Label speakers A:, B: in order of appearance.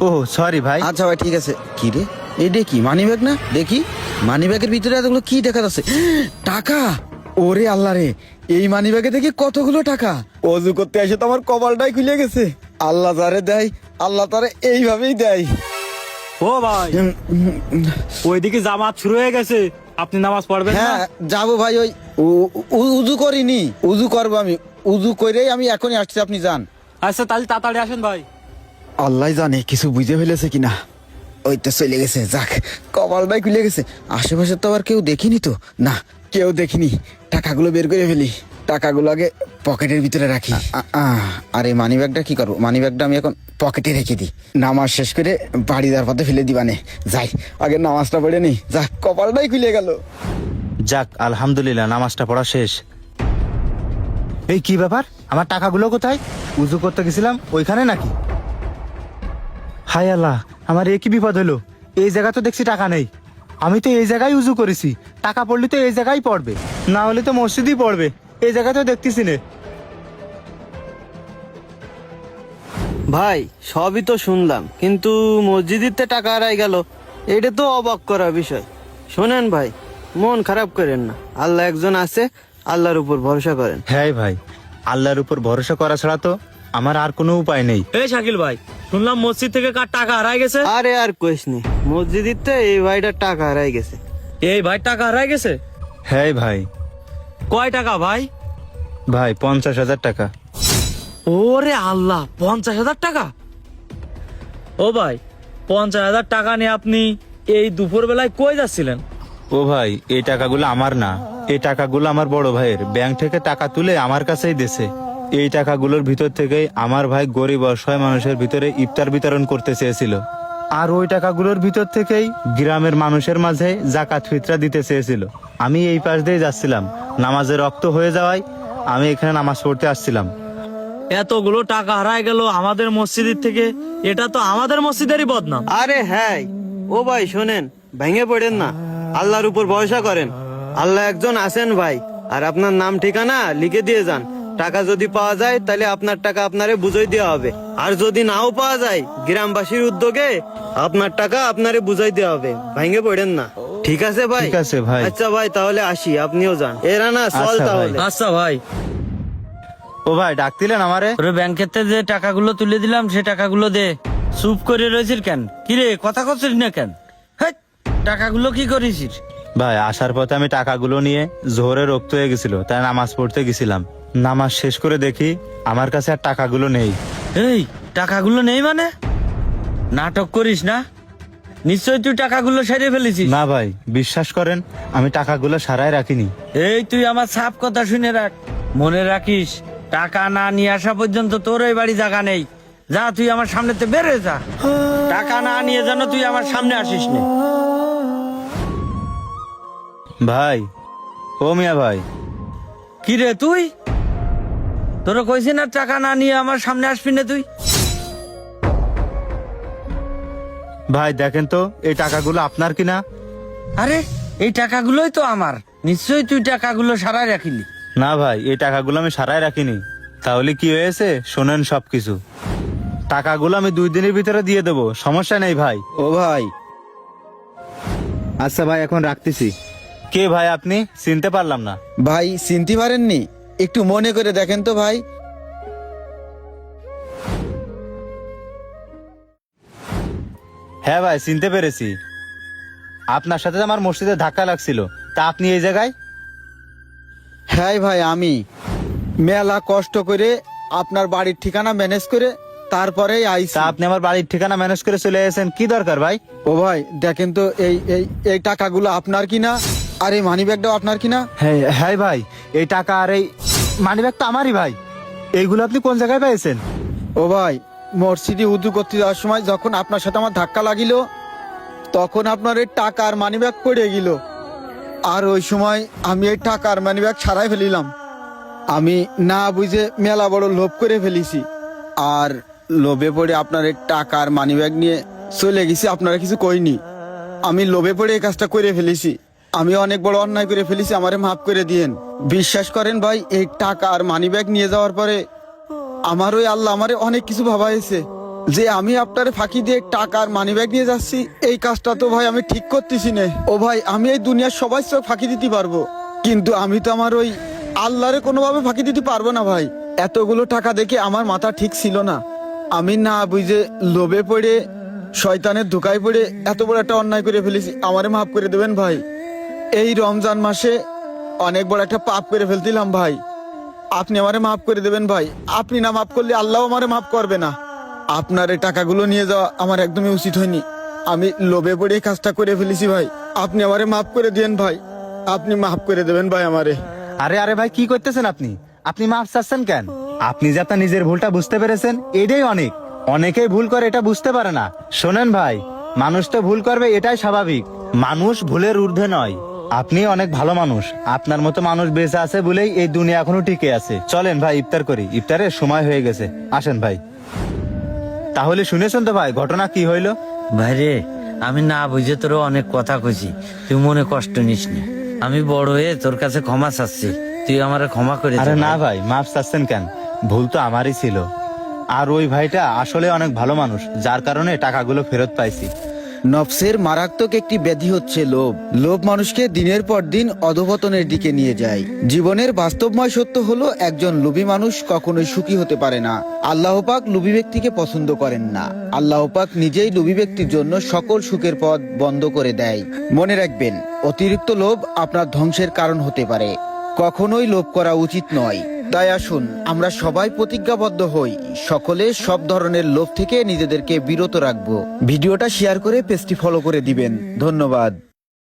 A: ও sorry ভাই।
B: আচ্ছা ভাই ঠিক আছে। কি রে, এটা কি মানি ব্যাগ না? দেখি মানি ব্যাগের ভিতরে এতগুলো কি দেখা যাচ্ছে, টাকা। ওরে আল্লাহ রে, এই মানি ব্যাগে দেখি কতগুলো টাকা। অজু করতে এসে তো আমার কপালটাই খুলে গেছে। আল্লাহ যারে দেয় আল্লাহ তারে এইভাবেই দেয়।
C: ও ভাই, ওইদিকে জামাত শুরু হয়ে গেছে, আপনি নামাজ পড়বেন না?
B: হ্যাঁ যাবো ভাই, ওই উজু করিনি, উজু করবো আমি। উজু করেই আমি এখনই আসছি, আপনি যান।
C: আচ্ছা তাহলে তাড়াতাড়ি আসেন ভাই।
B: আল্লাহ জানে কিছু বুঝে ফেলেছে কিনা। ওই তো চলে গেছে, যাক কপালটাই খুলে গেছে। আশেপাশে তো আবার কেউ দেখিনি তো, না কেউ দেখিনি। টাকাগুলো বের করে ফেলি, টাকাগুলো আগে পকেটের ভিতরে রাখি। আর এই মানি ব্যাগটা কি করবো? মানি ব্যাগটা আমি এখন পকেটে রেখে দিই, নামাজ শেষ করে বাড়ি যাওয়ার পথে ফেলে দিবানে। যাই আগে নামাজটা পড়ে নি, যাক কপালটাই খুলে গেল।
A: যাক আলহামদুলিল্লাহ, নামাজটা পড়া শেষ। এই কি ব্যাপার, আমার টাকাগুলো কোথায়? উজু করতে গেছিলাম ওইখানে নাকি? হায় আল্লাহ, আমার এ কি বিপদ হলো? এই জায়গা তো দেখছি টাকা নেই। আমি তো এই জায়গায় উজু করেছি, টাকা পড়লে তো এই জায়গায় পড়বে, না হলে তো মসজিদই পড়বে। এই জায়গা তো দেখতেছি না।
D: ভাই সবই তো শুনলাম, কিন্তু মসজিদের টাকা হারাই গেল, এটা তো অবাক করা বিষয়। শোনেন ভাই, মন খারাপ করেন না, আল্লাহ একজন আছে, আল্লাহর উপর ভরসা করেন।
A: হ্যাঁ ভাই, আল্লাহর উপর ভরসা করা ছাড়া তো আমার আর কোনো উপায় নেই।
C: এই শাকিল ভাই, শুনলাম মসজিদ থেকে কার টাকা হারাই গেছে?
D: আরে আর কইস নি, মসজিদের এই ভাইটার টাকা হারাই গেছে।
C: এই ভাই টাকা হারাই গেছে?
A: হ্যাঁ ভাই।
C: কয় টাকা ভাই?
A: ভাই 50,000 টাকা।
C: ওরে আল্লাহ, 50,000 টাকা! ও ভাই, 50,000 টাকা নিয়ে আপনি এই দুপুর বেলায় কই যাচ্ছিলেন?
A: ও ভাই, এই টাকাগুলো আমার না, এই টাকাগুলো আমার বড় ভাইয়ের। ব্যাংক থেকে টাকা তুলে আমার কাছেই দিয়েছে। এই টাকাগুলোর ভিতর থেকেই আমার ভাই গরিব অসহায় মানুষের ভিতরে ইফতার বিতরণ করতে চেয়েছিল। আর ওই টাকাগুলোর ভিতর থেকেই গ্রামের মানুষের মাঝে জাকাত ফিতরা দিতে চেয়েছিল। আমি এই পাশ দিয়ে যাচ্ছিলাম, নামাজের রক্ত হয়ে যাওয়ায় আমি এখানে নামাজ পড়তে আসছিলাম।
C: এতগুলো টাকা হারাই গেল আমাদের মসজিদের থেকে, এটা তো আমাদের মসজিদেরই বদনাম।
D: আরে হ্যাঁ, ও ভাই শোনেন, ভেঙে পড়েন না, আল্লাহর উপর ভরসা করেন। আল্লাহ একজন আছেন ভাই, আর আপনার নাম ঠিকানা লিখে দিয়ে যান। টাকা যদি পাওয়া যায় তাহলে আপনার টাকা আপনারে বুঝাই দেওয়া হবে, আর যদি নাও পাওয়া যায় গ্রামবাসীর উদ্যোগে আপনার টাকা আপনারে বুঝাই দেওয়া হবে। ভেঙে পড়েন না, ঠিক আছে ভাই?
A: ঠিক আছে ভাই।
D: আচ্ছা ভাই, তাহলে আসি, আপনিও যান। এরা না চল
A: আচ্ছা ভাই।
D: তাহলে।
C: আচ্ছা ভাই।
A: ও ভাই, ডাকতিলেন আমারে?
C: ওরে ব্যাংকের থেকে যে টাকাগুলো তুলে দিলাম সে টাকাগুলো দে। চুপ করে রয়েছিস কেন? কিরে কথা করছিস না কেন? হেৎ, টাকাগুলো কি করেছিস?
A: ভাই আসার পথে আমি টাকাগুলো নিয়ে জোহরে রক্ত হয়ে গেছিল, তাই নামাজ পড়তে গেছিলাম। নামাজ শেষ করে দেখি আমার কাছে আর টাকাগুলো নেই।
C: এই টাকাগুলো নেই মানে? নাটক করিস না, নিশ্চয় তুই টাকাগুলো সেরে ফেলেছিস।
A: না ভাই, বিশ্বাস করেন আমি টাকাগুলো সারাই রাখিনি।
C: এই তুই আমার সাফ কথা শুনে রাখ, মনে রাখিস টাকা না নিয়ে আসা পর্যন্ত তোর এই বাড়ি জায়গা নেই। যা, তুই আমার সামনেতে বের হয়ে যা। টাকা না নিয়ে যেন তুই আমার সামনে আসিস না।
A: ভাই, ও মিয়া ভাই।
C: কি রে তুই? তোরা কইছি না টাকা না নিয়ে আমার সামনে আসবি না তুই?
A: ভাই দেখেন তো এই টাকাগুলো আপনার কিনা?
C: আরে এই টাকাগুলোই তো আমার, নিশ্চয়ই তুই টাকাগুলো সারাই রাখিলি।
A: না ভাই, এই টাকাগুলো আমি সারাই রাখিনি। তাহলে কি হয়েছে শোনেন সবকিছু। টাকাগুলো আমি 2 দিনের ভিতরে দিয়ে দেবো, সমস্যা নেই ভাই।
B: ও ভাই,
A: আচ্ছা ভাই, এখন রাখতেছি। কে ভাই আপনি? চিনতে পারলাম না।
B: ভাই চিনতে পারেননি? একটু মনে করে দেখেন তো ভাই।
A: হ্যাঁ ভাই, চিনতে পেরেছি। আপনার সাথে আমার মসজিদে ধাক্কা লাগছিল, তা আপনি এই জায়গায়?
B: হ্যাঁ ভাই, আমি মেলা কষ্ট করে আপনার বাড়ির ঠিকানা ম্যানেজ করে তারপরেই আইছি।
A: তা আপনি আমার বাড়ির ঠিকানা ম্যানেজ করে চলে এসেছেন, কি দরকার ভাই?
B: ও ভাই দেখেন তো, এই এই এই টাকাগুলো আপনার কিনা, আর এই মানি ব্যাগটাও আপনার কিনা?
A: হ্যাঁ হ্যাঁ ভাই, এই টাকা আর এই মানিব্যাগ তো আমারই ভাই। এইগুলো আপনি কোন জায়গায় পেয়েছেন?
B: ও ভাই, মসজিদে উদু করতে যাওয়ার সময় যখন আপনার সাথে আমার ধাক্কা লাগিল, তখন আপনার এই টাকা আর মানি ব্যাগ পড়ে গেল। আর ওই সময় আমি এই টাকা আর মানি ব্যাগ ছাড়াই ফেলিলাম। আমি না বুঝে মেলা বড় লোভ করে ফেলেছি, আর লোভে পড়ে আপনার এই টাকা আর মানি ব্যাগ নিয়ে চলে গেছি। আপনারা কিছু কইনি, আমি লোভে পড়ে এই কাজটা করে ফেলেছি। আমি অনেক বড় অন্যায় করে ফেলেছি, আমারে মাফ করে দিয়েন। বিশ্বাস করেন ভাই, এই টাকা আর মানি ব্যাগ নিয়ে যাওয়ার পরে আমার ওই আল্লাহ আমারে অনেক কিছু ভাবাইছে। যে আমি আপনারে ফাঁকি দিয়ে টাকার মানিব্যাগ নিয়ে যাচ্ছি, এই কাজটা তো ভাই আমি ঠিক করতেছি না। ও ভাই, আমি এই দুনিয়ার সবাই সব ফাঁকি দিতে পারবো, কিন্তু আমি তো আমার ওই আল্লাহরে কোনোভাবে ফাঁকি দিতে পারবো না ভাই। এতগুলো টাকা দেখে আমার মাথা ঠিক ছিল না। আমি না বুঝে লোভে পড়ে শয়তানের ধোকায় পড়ে এত বড় একটা অন্যায় করে ফেলেছি। আমারে মাফ করে দেবেন ভাই। এই রমজান মাসে অনেক বড় একটা পাপ করে ফেলছিলাম ভাই। আপনি আমারে মাফ করে দেবেন ভাই। আপনি না মাফ করলে আল্লাহ আমারে মাফ করবে না। আপনার এই টাকাগুলো নিয়ে যাওয়া আমার একদমই উচিত হয়নি। আমি লোভে পড়ে এই কাজটা করে ফেলেছি ভাই। আপনি আমারে মাফ করে দিয়েন ভাই। আপনি মাফ করে দেবেন ভাই আমারে।
A: আরে আরে ভাই, কি করতেছেন আপনি? আপনি মাফ চাচ্ছেন কেন? আপনি যে আপনার নিজের ভুলটা বুঝতে পেরেছেন, এটাই অনেক। অনেকেই ভুল করে, এটা বুঝতে পারে না। শোনেন ভাই, মানুষ তো ভুল করবে, এটাই স্বাভাবিক। মানুষ ভুলের ঊর্ধ্বে নয়। আপনি অনেক ভালো মানুষ। আপনার মতো মানুষ বেঁচে আছে বলেই এই দুনিয়া এখনো টিকে আছে। চলেন ভাই, ইফতার করি। ইফতারের সময় হয়ে গেছে, আসেন ভাই। তাহলে শুনেছেন তো ভাই, ঘটনা কি হইলো?
C: ভাইরে, আমি না বুঝে তোর অনেক কথা কইছি, তুই মনে কষ্ট নিস না। আমি বড় হয়ে তোর কাছে ক্ষমা চাচ্ছি, তুই আমারে ক্ষমা করে দে
A: আরে না
C: ভাই।
A: ভাই, মাফ চাচ্ছেন কেন? ভুল তো আমারই ছিল। আর ওই ভাইটা আসলে অনেক ভালো মানুষ, যার কারণে টাকাগুলো ফেরত পাইছি।
B: নফসের মারাত্মক একটি ব্যাধি হচ্ছে লোভ। লোভ মানুষকে দিনের পর দিন অধঃপতনের দিকে নিয়ে যায়। জীবনের বাস্তবময় সত্য হলো, একজন লোভী মানুষ কখনোই সুখী হতে পারে না। আল্লাহ পাক লোভী ব্যক্তিকে পছন্দ করেন না। আল্লাহ পাক নিজেই লোভী ব্যক্তির জন্য সকল সুখের পথ বন্ধ করে দেয়। মনে রাখবেন, অতিরিক্ত লোভ আপনার ধ্বংসের কারণ হতে পারে। কখনোই লোভ করা উচিত নয়। তাই আসুন আমরা সবাই প্রতিজ্ঞাবদ্ধ হই, সকলে সব ধরনের লোভ থেকে নিজেদেরকে বিরত রাখবো। ভিডিওটা শেয়ার করে পেজটি ফলো করে দিবেন। ধন্যবাদ।